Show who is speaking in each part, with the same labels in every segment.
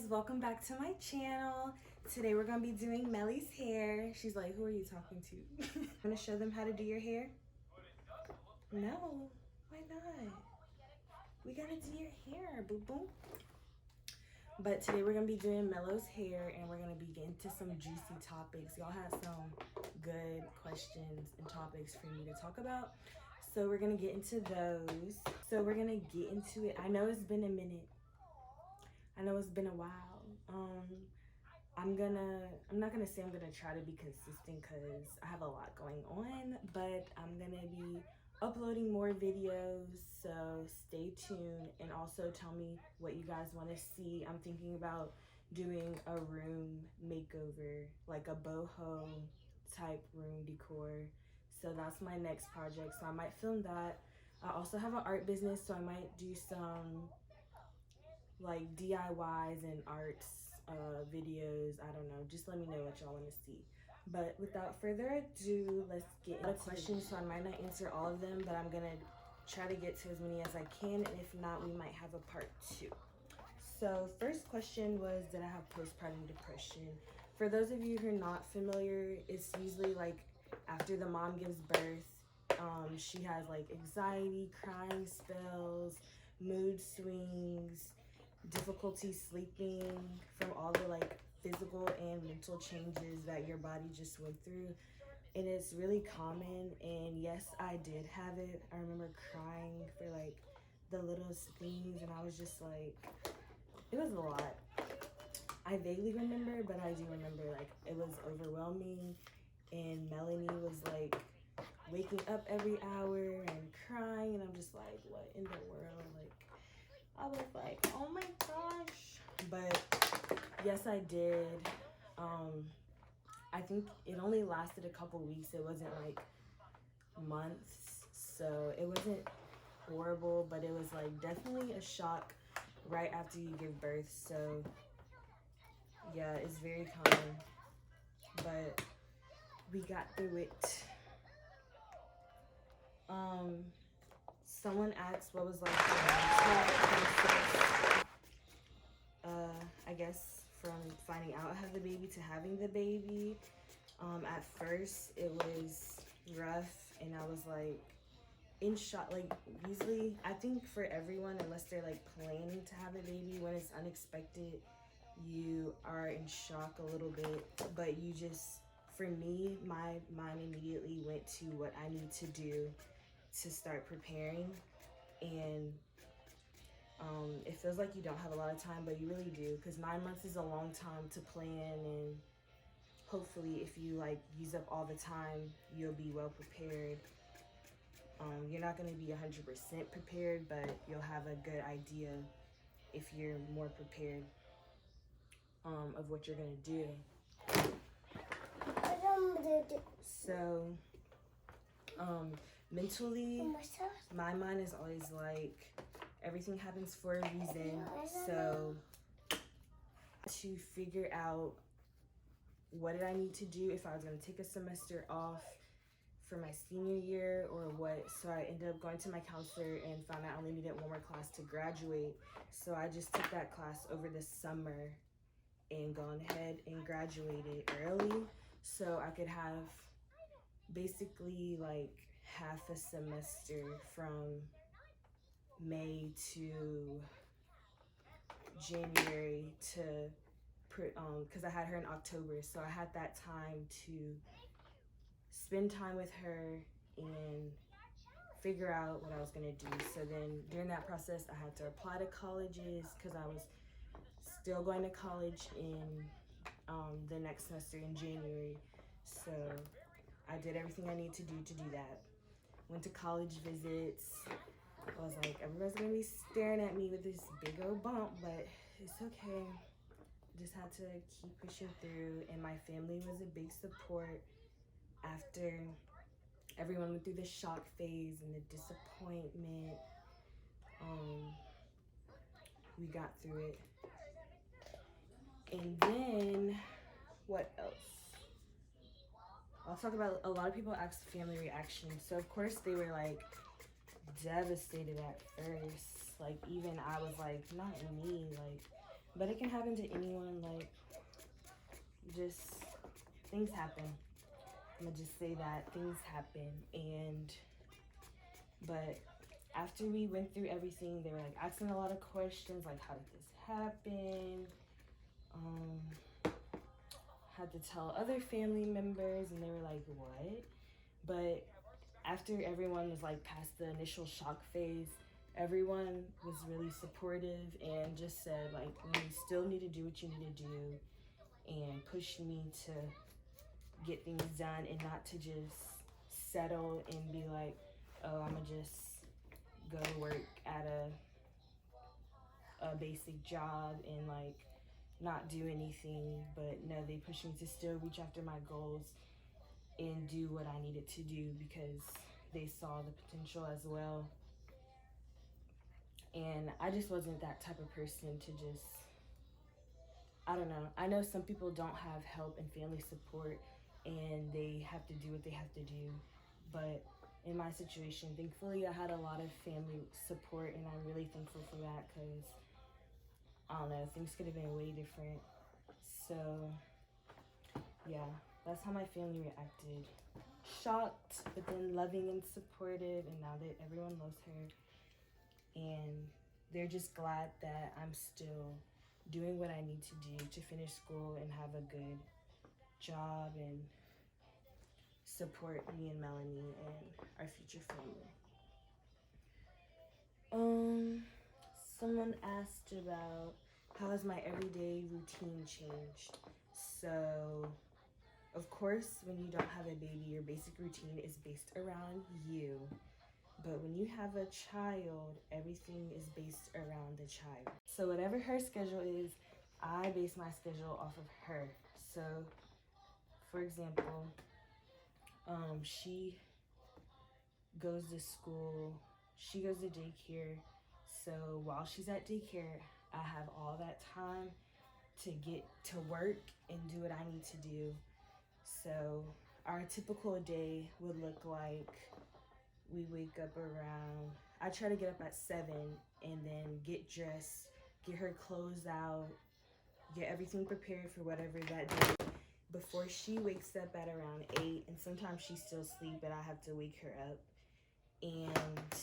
Speaker 1: welcome back to my channel. Today we're gonna be doing Melly's hair. She's like, who are you talking to? I'm gonna show them how to do your hair. No, why not? We gotta do your hair, boo boo. But today we're gonna be doing Melo's hair and we're gonna be getting to some juicy topics. Y'all had some good questions and topics for me to talk about. So we're gonna get into those. So we're gonna get into it. I know it's been a minute. I know it's been a while. I'm not gonna say I'm gonna try to be consistent because I have a lot going on, but I'm gonna be uploading more videos, so stay tuned. And also tell me what you guys want to see. I'm thinking about doing a room makeover, like a boho type room decor. So that's my next project, so I might film that. I also have an art business, so I might do some like DIYs and arts videos. I don't know, just let me know what y'all want to see. But without further ado, let's get into questions. So I might not answer all of them, but I'm gonna try to get to as many as I can, and if not, we might have a part 2. So first question was, did I have postpartum depression? For those of you who are not familiar, it's usually like after the mom gives birth, she has like anxiety, crying spells, mood swings, difficulty sleeping from all the like physical and mental changes that your body just went through. And it's really common, and yes, I did have it. I remember crying for like the littlest things, and I was just like, it was a lot. I vaguely remember, but I do remember like it was overwhelming, and Melonie was like waking up every hour and crying, and I'm just like, what in the world? Like, I was like, oh my gosh. But yes, I did. I think it only lasted a couple weeks. It wasn't like months, so it wasn't horrible, but it was like definitely a shock right after you give birth. So yeah, it's very common, but we got through it. Someone asked what was like I guess from finding out I have the baby to having the baby. At first it was rough, and I was like in shock. Like usually I think for everyone, unless they're like planning to have a baby, when it's unexpected, you are in shock a little bit. But you just, for me, my mind immediately went to what I need to do to start preparing. And it feels like you don't have a lot of time, but you really do, because 9 months is a long time to plan. And hopefully if you like use up all the time, you'll be well prepared. You're not going to be 100% prepared, but you'll have a good idea if you're more prepared of what you're going to do. So mentally, my mind is always like, everything happens for a reason. So to figure out what did I need to do, if I was going to take a semester off for my senior year or what. So I ended up going to my counselor and found out I only needed one more class to graduate. So I just took that class over the summer and gone ahead and graduated early, so I could have basically like half a semester from May to January to because I had her in October, so I had that time to spend time with her and figure out what I was gonna do. So then during that process, I had to apply to colleges because I was still going to college in the next semester in January. So I did everything I need to do that. Went to college visits. I was like, everybody's gonna be staring at me with this big old bump, but it's okay. Just had to keep pushing through, and my family was a big support after everyone went through the shock phase and the disappointment. We got through it. And then what else? I'll talk about, a lot of people asked family reaction. So of course they were like devastated at first. Like even I was like, not me, like But it can happen to anyone, like, just things happen. I'm gonna just say that things happen. But after we went through everything, they were like asking a lot of questions, like, how did this happen? Had to tell other family members, and they were like, what? But after everyone was like past the initial shock phase, everyone was really supportive and just said, like, you still need to do what you need to do, and pushed me to get things done and not to just settle and be like, oh, I'm gonna just go to work at a basic job and like not do anything. But no, they pushed me to still reach after my goals and do what I needed to do because they saw the potential as well. And I just wasn't that type of person to just, I don't know. I know some people don't have help and family support and they have to do what they have to do. But in my situation, thankfully, I had a lot of family support, and I'm really thankful for that because, I don't know, things could have been way different. So, yeah, that's how my family reacted. Shocked, but then loving and supportive, and now that everyone loves her. And they're just glad that I'm still doing what I need to do to finish school and have a good job and support me and Melonie and our future family. Someone asked about how has my everyday routine changed. So, of course, when you don't have a baby, your basic routine is based around you. But when you have a child, everything is based around the child. So whatever her schedule is, I base my schedule off of her. So, for example, she goes to school, she goes to daycare. So while she's at daycare, I have all that time to get to work and do what I need to do. So our typical day would look like we wake up around, I try to get up at 7 and then get dressed, get her clothes out, get everything prepared for whatever that day before she wakes up at around 8. And sometimes she's still asleep, but I have to wake her up. And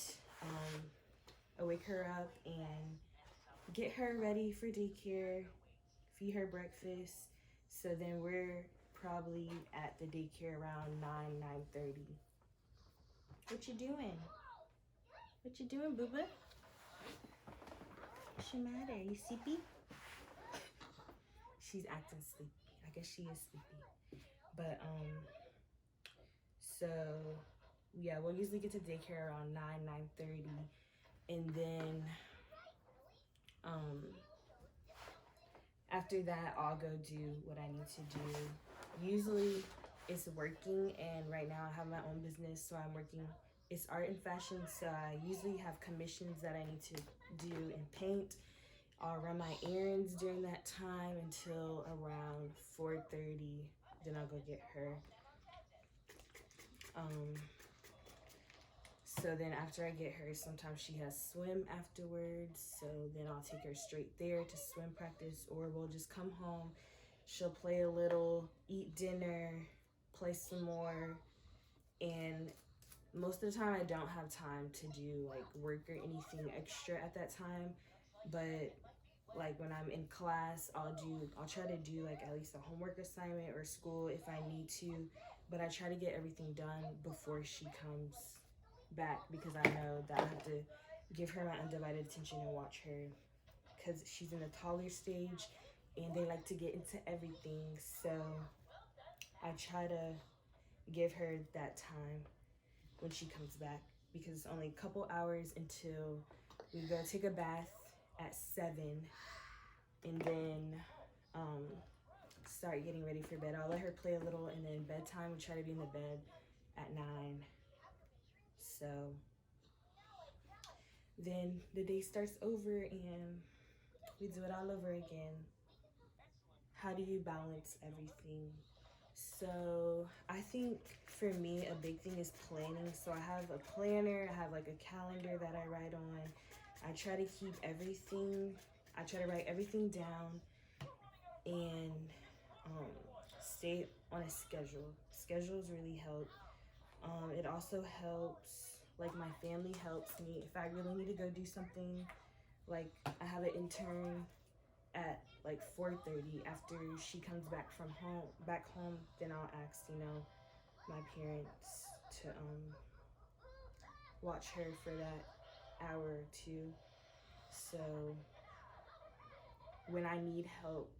Speaker 1: I wake her up and get her ready for daycare, feed her breakfast. So then we're probably at the daycare around 9:30. What you doing? What you doing, boo-boo? What's the matter? You sleepy? She's acting sleepy. I guess she is sleepy. But, so, yeah, we'll usually get to daycare around 9:30. And then, after that, I'll go do what I need to do. Usually, it's working, and right now I have my own business, so I'm working. It's art and fashion, so I usually have commissions that I need to do and paint. I'll run my errands during that time until around 4:30. Then I'll go get her. So then after I get her, sometimes she has swim afterwards. So then I'll take her straight there to swim practice, or we'll just come home. She'll play a little, eat dinner, play some more. And most of the time I don't have time to do like work or anything extra at that time. But like when I'm in class, I'll try to do like at least a homework assignment or school if I need to, but I try to get everything done before she comes back because I know that I have to give her my undivided attention and watch her because she's in the toddler stage and they like to get into everything. So I try to give her that time when she comes back because it's only a couple hours until we go take a bath at 7 and then start getting ready for bed. I'll let her play a little, and then bedtime, we try to be in the bed at 9. So then the day starts over and we do it all over again. How do you balance everything? So I think for me, a big thing is planning. So I have a planner, I have like a calendar that I write on. I try to keep everything I try to write everything down and stay on a schedule. Schedules really help. It also helps, like my family helps me. If I really need to go do something, like I have an intern at like 4:30. After she comes back home, then I'll ask, my parents to watch her for that hour or two. So when I need help,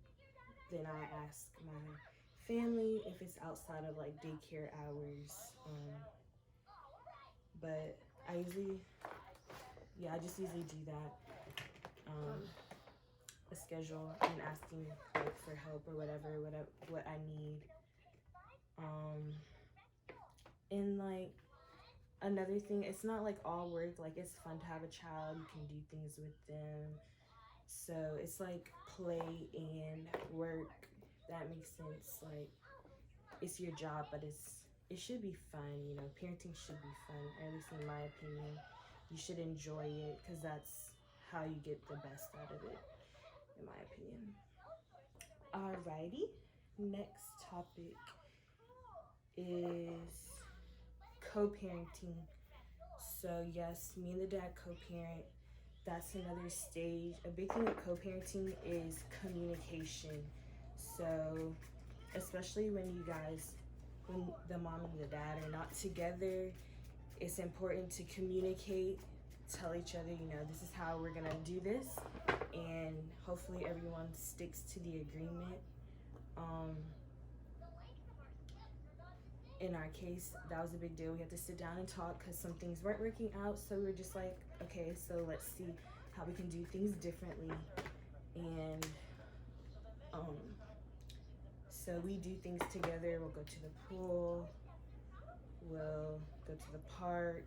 Speaker 1: then I ask my family if it's outside of like daycare hours. But I just usually do that. A schedule and asking like for help or whatever what I need. And like another thing, it's not like all work. Like it's fun to have a child. You can do things with them. So it's like play and work. That makes sense. Like it's your job, but it should be fun. Parenting should be fun. Or at least in my opinion, you should enjoy it because that's how you get the best out of it, in my opinion. Alrighty, next topic is co-parenting. So yes, me and the dad co-parent. That's another stage. A big thing with co-parenting is communication. So especially when the mom and the dad are not together, it's important to communicate, tell each other, this is how we're gonna do this, and hopefully everyone sticks to the agreement. In our case, that was a big deal. We had to sit down and talk because some things weren't working out. So we were just like, okay, so let's see how we can do things differently. And so we do things together. We'll go to the pool. We'll go to the park.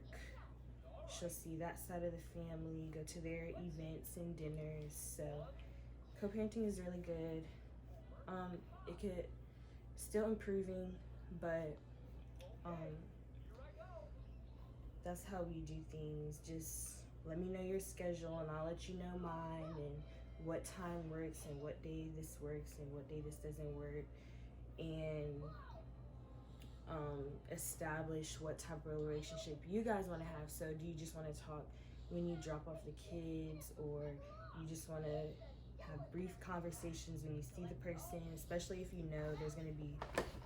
Speaker 1: She'll see that side of the family, go to their events and dinners. So co-parenting is really good. It could still improving, but that's how we do things. Just let me know your schedule and I'll let you know mine, and what time works and what day this works and what day this doesn't work, and establish what type of relationship you guys want to have. So do you just want to talk when you drop off the kids, or you just want to have brief conversations when you see the person, especially if you know there's going to be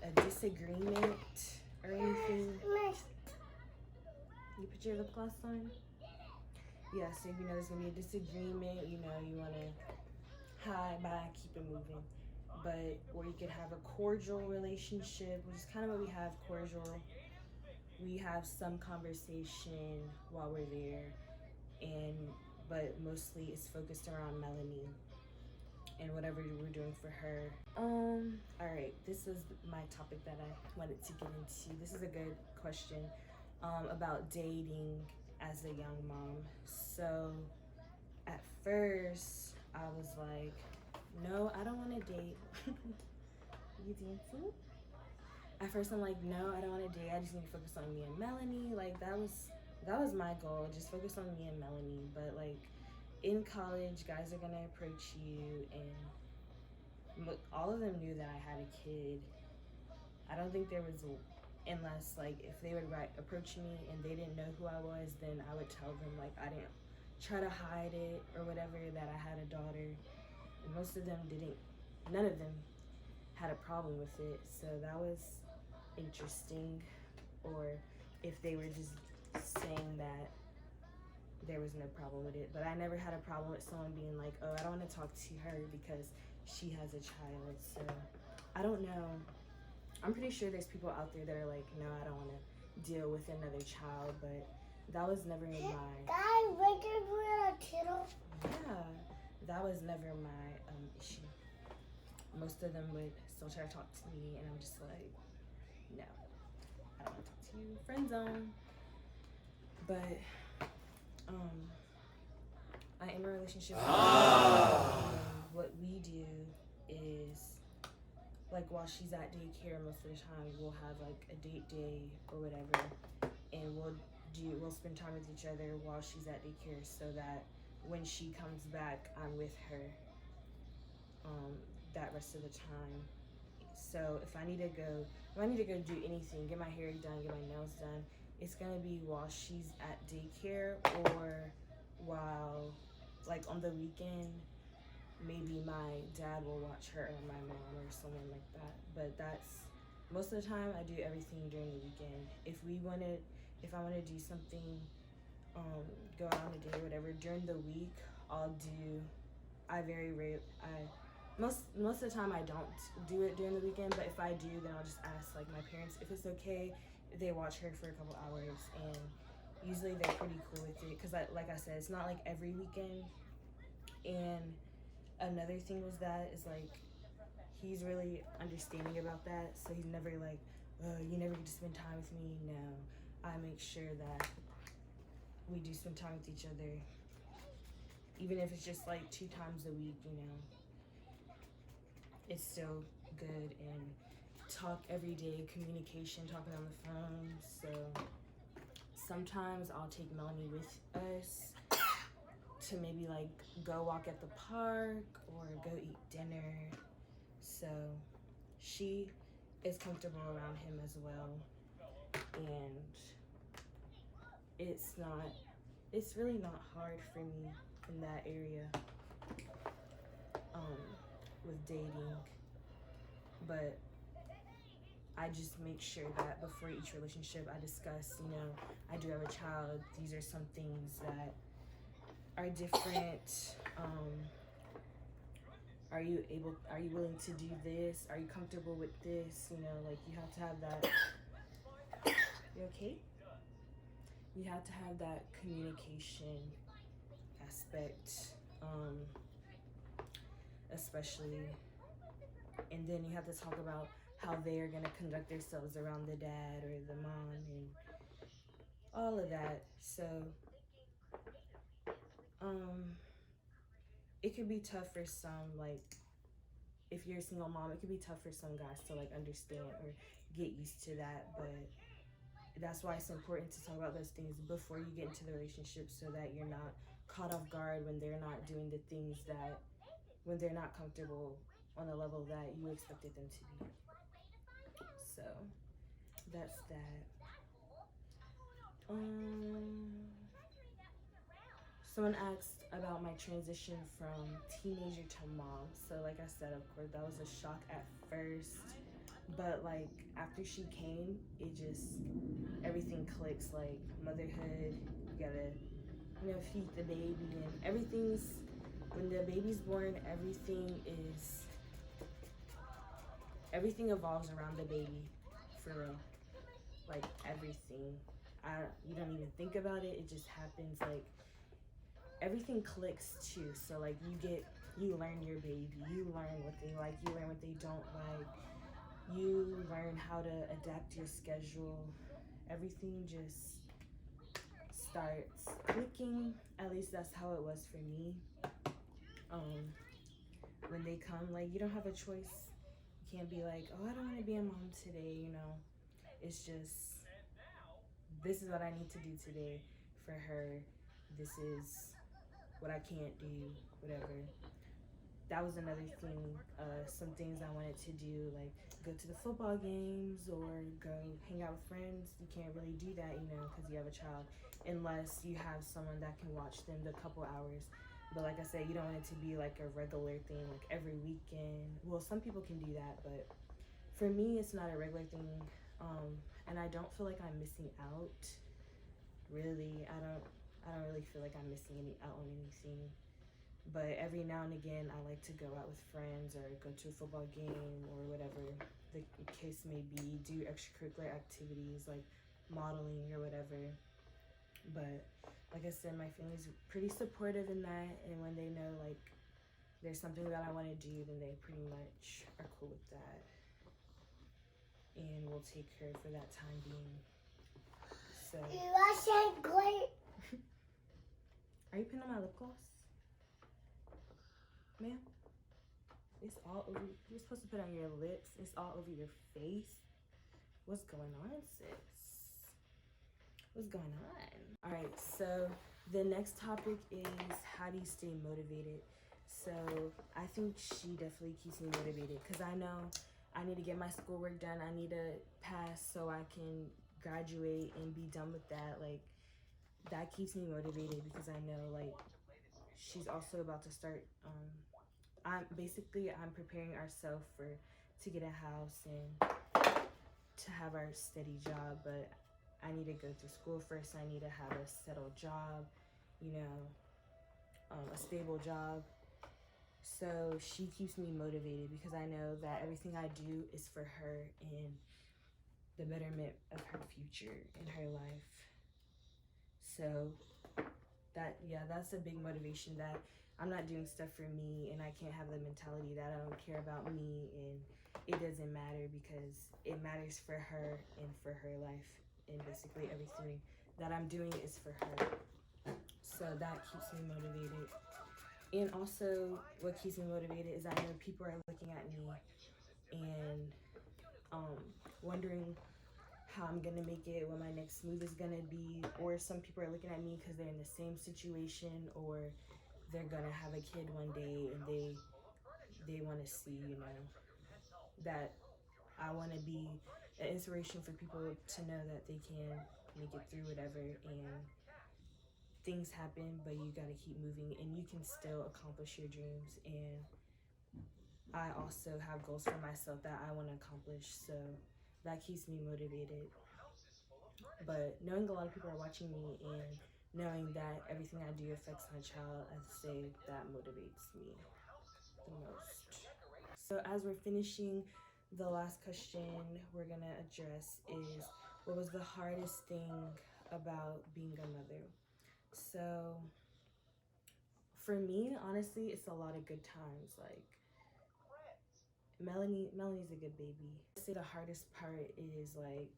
Speaker 1: a disagreement or anything. You put your lip gloss on? Yeah, so if you know there's going to be a disagreement, you want to hi, bye, keep it moving. But, or you could have a cordial relationship, which is kind of what we have, cordial. We have some conversation while we're there, but mostly it's focused around Melonie and whatever we're doing for her. All right, this is my topic that I wanted to get into. This is a good question about dating as a young mom. So at first I was like, no, I don't want to date. You dancing? At first I'm like, no, I don't want to date. I just need to focus on me and Melonie. Like that was my goal, just focus on me and Melonie. But like in college, guys are gonna approach you, and all of them knew that I had a kid. I don't think there was unless like if they would approach me and they didn't know who I was, then I would tell them like I didn't try to hide it or whatever, that I had a daughter. And most of them didn't. None of them had a problem with it, so that was interesting. Or if they were just saying that there was no problem with it. But I never had a problem with someone being like, oh, I don't want to talk to her because she has a child. So I don't know. I'm pretty sure there's people out there that are like, no, I don't want to deal with another child, but that was never in my... Yeah, that was never my issue. Most of them would still try to talk to me, and I'm just like, no, I don't want to talk to you. Friend zone. But I am in a relationship with what we do is, like, while she's at daycare, most of the time we'll have like a date day or whatever, and we'll spend time with each other while she's at daycare, so that when she comes back, I'm with her that rest of the time. So if I need to go do anything, get my hair done, get my nails done, it's gonna be while she's at daycare, or while, like, on the weekend, maybe my dad will watch her or my mom or someone like that. But that's, most of the time I do everything during the weekend. If I want to do something, go out on a date or whatever, during the week, most of the time I don't do it during the weekend, but if I do, then I'll just ask, like, my parents if it's okay if they watch her for a couple hours, and usually they're pretty cool with it, because like I said, it's not like every weekend. And another thing was that is, like, he's really understanding about that, so he's never like, you never get to spend time with me. No, I make sure that we do spend time with each other, even if it's just like 2 times a week, you know. It's still good, and talk every day, communication, talking on the phone. So sometimes I'll take Melonie with us to maybe like go walk at the park or go eat dinner. So she is comfortable around him as well, and it's really not hard for me in that area with dating, but I just make sure that before each relationship I discuss, you know, I do have a child, these are some things that are different. Are you willing to do this? Are you comfortable with this? You know, like, you have to have that. You okay? You have to have that communication aspect, especially. And then you have to talk about how they are gonna conduct themselves around the dad or the mom and all of that. So, it could be tough for some, like, if you're a single mom, it could be tough for some guys to, like, understand or get used to that, but that's why it's important to talk about those things before you get into the relationship, so that you're not caught off guard when they're not doing the things that, when they're not comfortable on the level that you expected them to be. So that's that. Someone asked about my transition from teenager to mom. So like I said, of course, that was a shock at first, but like after she came, it just, everything clicks. Like, motherhood, you gotta, you know, feed the baby, and everything's, when the baby's born, everything evolves around the baby, for real. Like, everything. You don't even think about it, it just happens. Like, everything clicks too. So like, you learn your baby, you learn what they like, you learn what they don't like, you learn how to adapt your schedule. Everything just starts clicking. At least that's how it was for me. When they come, like, you don't have a choice. You can't be like, oh, I don't want to be a mom today, you know. It's just, this is what I need to do today for her. This is what I can't do, whatever. That was another thing. Some things I wanted to do, like go to the football games or go hang out with friends. You can't really do that, you know, because you have a child, unless you have someone that can watch them the couple hours. But like I said, you don't want it to be like a regular thing, like every weekend. Well, some people can do that, but for me, it's not a regular thing. And I don't feel like I'm missing out. Really, I don't really feel like I'm missing out on anything. But every now and again, I like to go out with friends or go to a football game or whatever the case may be, do extracurricular activities like modeling or whatever. But like I said, my family's pretty supportive in that, and when they know like there's something that I want to do, then they pretty much are cool with that, and will take her for that time being. So are you putting on my lip gloss? Ma'am, it's all over. You're supposed to put on your lips. It's all over your face. What's going on, sis? What's going on? All right, so The next topic is how do you stay motivated? So I think she definitely keeps me motivated because I know I need to get my schoolwork done. I need to pass so I can graduate and be done with that. Like, that keeps me motivated because I know, like, she's also about to start. I'm preparing ourselves to get a house and to have our steady job, but I need to go through school first. I need to have a settled job, you know, a stable job. So she keeps me motivated because I know that everything I do is for her and the betterment of her future in her life. So that's a big motivation, that I'm not doing stuff for me and I can't have the mentality that I don't care about me and it doesn't matter, because it matters for her and for her life, and basically everything that I'm doing is for her. So that keeps me motivated. And also what keeps me motivated is I know people are looking at me and wondering how I'm gonna make it, what my next move is gonna be, or some people are looking at me because they're in the same situation, or they're gonna have a kid one day and they want to see, you know, that I want to be an inspiration for people to know that they can make it through whatever, and things happen, but you got to keep moving and you can still accomplish your dreams. And I also have goals for myself that I want to accomplish, so that keeps me motivated. But knowing a lot of people are watching me and knowing that everything I do affects my child, I'd say that motivates me the most. So as we're finishing, the last question we're gonna address is, what was the hardest thing about being a mother? So for me, honestly, it's a lot of good times. Like, Melonie's a good baby. I'd say the hardest part is, like,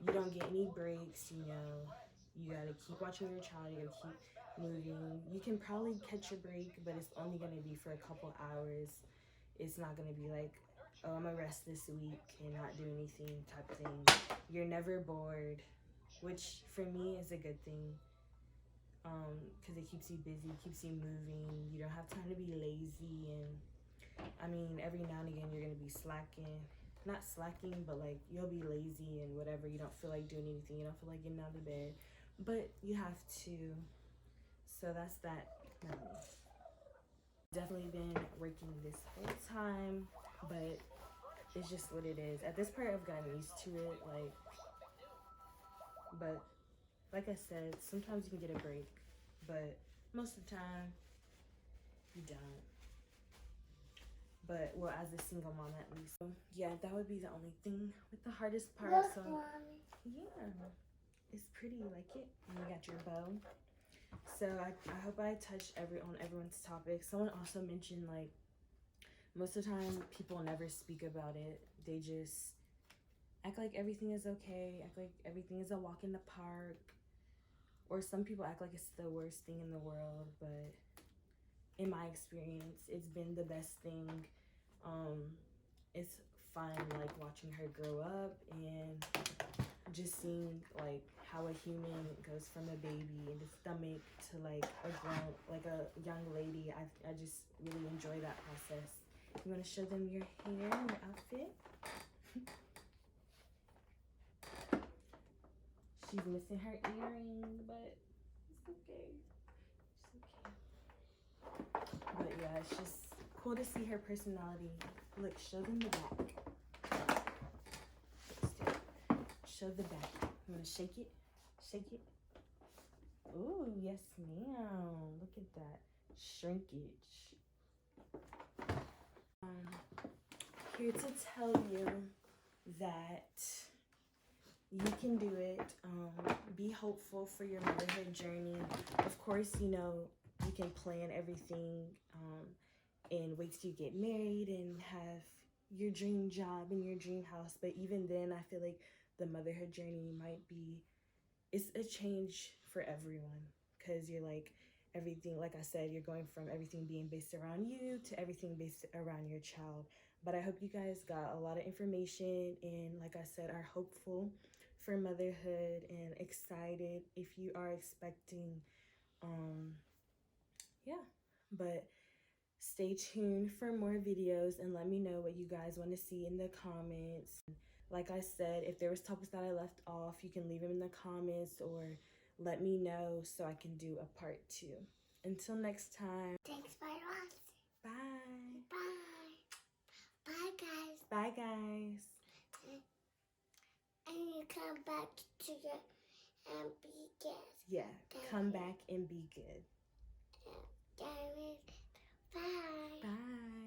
Speaker 1: you don't get any breaks, you know. You gotta keep watching your child, you gotta keep moving. You can probably catch a break, but it's only gonna be for a couple hours. It's not gonna be like, oh, I'm gonna rest this week and not do anything type thing. You're never bored, which for me is a good thing, because it keeps you busy, keeps you moving. You don't have time to be lazy, and I mean, every now and again you're gonna be slacking. Not slacking, but like you'll be lazy and whatever. You don't feel like doing anything. You don't feel like getting out of bed, but you have to. So that's that. Definitely been working this whole time, but it's just what it is. At this point, I've gotten used to it. But like I said, sometimes you can get a break, but most of the time you don't. But well, as a single mom at least. So, yeah, that would be the only thing with the hardest part.
Speaker 2: Look,
Speaker 1: so
Speaker 2: Mommy.
Speaker 1: yeah, it's pretty. You like it? And you got your bow. So I hope I touched on everyone's topic. Someone also mentioned, like, most of the time people never speak about it. They just act like everything is okay, act like everything is a walk in the park, or some people act like it's the worst thing in the world. But in my experience, it's been the best thing. It's fun, like, watching her grow up and just seeing, like, how a human goes from a baby in the stomach to like a young lady. I just really enjoy that process. You want to show them your hair and your outfit? She's missing her earring, but it's okay. It's okay. But yeah, it's just cool to see her personality. Look, show them the back. Show the back. I'm gonna shake it. Shake it. Ooh, yes ma'am. Look at that. Shrinkage. Here to tell you that you can do it. Be hopeful for your motherhood journey. Of course, you know, you can plan everything and wait till you get married and have your dream job and your dream house. But even then, I feel like the motherhood journey it's a change for everyone, because you're like, everything, like I said, you're going from everything being based around you to everything based around your child. But I hope you guys got a lot of information and, like I said, are hopeful for motherhood and excited if you are expecting Yeah, but stay tuned for more videos and let me know what you guys want to see in the comments. Like I said, if there was topics that I left off, you can leave them in the comments or let me know so I can do a part 2. Until next time.
Speaker 2: Thanks for watching.
Speaker 1: Bye.
Speaker 2: Bye. Bye, guys.
Speaker 1: Bye, guys.
Speaker 2: And you come back to the and be good.
Speaker 1: Yeah, come back and be good.
Speaker 2: Bye.
Speaker 1: Bye.